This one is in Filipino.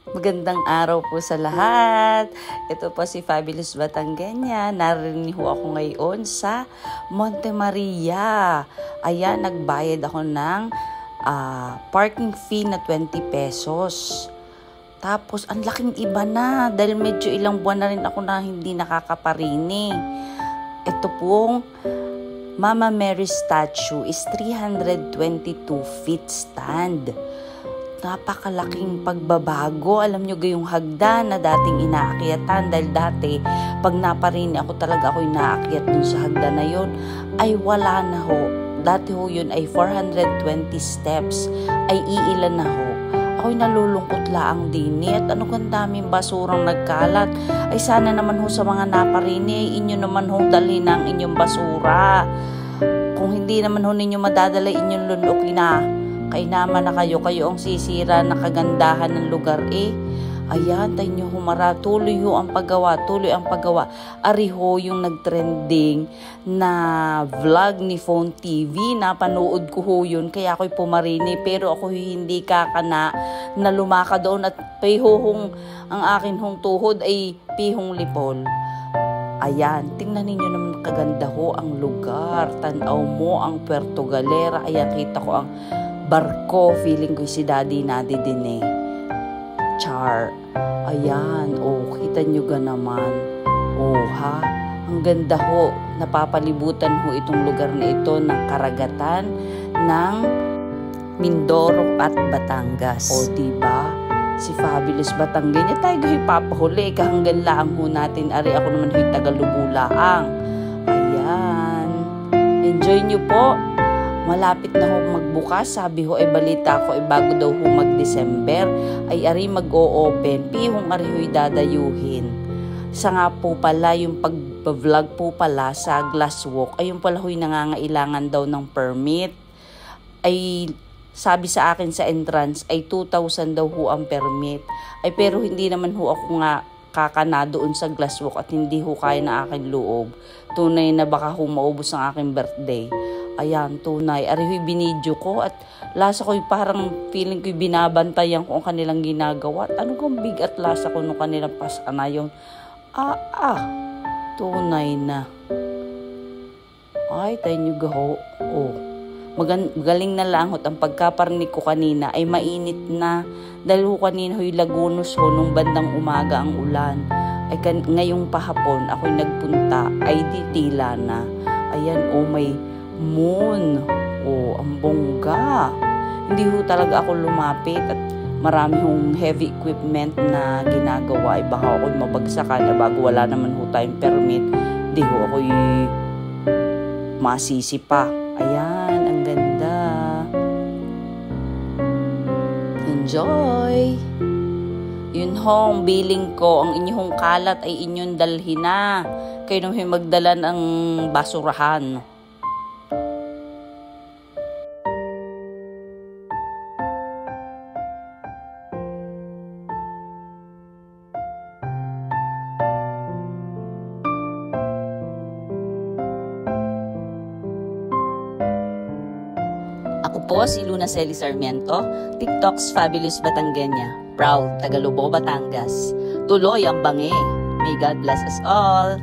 Magandang araw po sa lahat. Ito po si Fabulous Batangueña. Narinig ho ako ngayon sa Monte Maria. Ayan, nagbayad ako ng parking fee na 20 pesos. Tapos, ang laking iba na dahil medyo ilang buwan na rin ako na hindi nakakaparini. Ito pong Mama Mary statue is 322 feet stand. Napakalaking pagbabago. Alam nyo gayong hagdan na dating inaakyatan dahil dati pag naparini ako talaga ako inaakyat dun sa hagdan na yun ay wala na ho. Dati ho yun ay 420 steps ay iilan na ho. Ako'y nalulungkot laang din at ano kang daming basurang nagkalat. Ay sana naman ho sa mga naparini ay inyo naman ho dalhin ang inyong basura. Kung hindi naman ho ninyo madadala inyong lunok na kay naman na kayo ang sisira na kagandahan ng lugar eh. Ayan, tayo nyo humara. Tuloy ho ang paggawa. Ari ho yung nagtrending na vlog ni Phone TV. Napanood ko ho yun. Kaya ako'y pumarini. Pero ako hindi kakana na lumaka doon. At pihuhong ang akin hong tuhod ay pihong lipol. Ayan, tingnan ninyo naman kaganda ho ang lugar. Tanaw mo ang Puerto Galera. Ayan, kita ko ang barko, feeling ko si Daddy Nadi din eh. Char. Ayan, kita nyo ga naman. Ha? Ang ganda ho. Napapalibutan ho itong lugar na ito ng karagatan ng Mindoro at Batangas. Diba? Si Fabulous Batangueña, tayo gahi papahuli. Kahanggan laang ho natin. Ari ako naman ho'y tagalubulaang. Ayan. Enjoy nyo po. Malapit na ho magbukas, sabi ho ay balita ko ay bago daw ho mag-December ay ari mag-o-open, pihong ari ho'y dadayuhin. Sa nga po pala yung pag-vlog po pala sa glass walk, ay yung pala ho'y nangangailangan daw ng permit. Ay sabi sa akin sa entrance ay 2,000 daw ho ang permit. Ay pero hindi naman ho ako nga kakana doon sa glass walk at hindi ho kaya na aking loob. Tunay na baka ho maubos ang aking birthday. Ayan, tunay. Ariho'y binidyo ko at lasa ko'y parang feeling ko'y binabantayan ko ang kanilang ginagawa. At ano kang big at lasa ko nung kanilang pasana yun? Tunay na. Ay, tayo nyo gaho. Magaling na langhot ang pagkaparnik ko kanina ay mainit na. Dahil ho kanina ho'y lagunos ho nung bandang umaga ang ulan. Ay ngayong pahapon ako'y nagpunta ay ditila na. Ayan, may moon. Ang bongga. Hindi ho talaga ako lumapit at marami hong heavy equipment na ginagawa. Ay baka ako'y mabagsakan bago wala naman ho tayong permit. Hindi ho ako'y masisi pa. Ayan, ang ganda. Enjoy! Yun hong billing ko. Ang inyong kalat ay inyong dalhin na. Kayo nung magdala ng basurahan. Ako po si Luna Celi Sarmiento, TikTok's Fabulous Batangueña. Proud, Tagalubo, Batangas. Tuloy ang bangi. May God bless us all.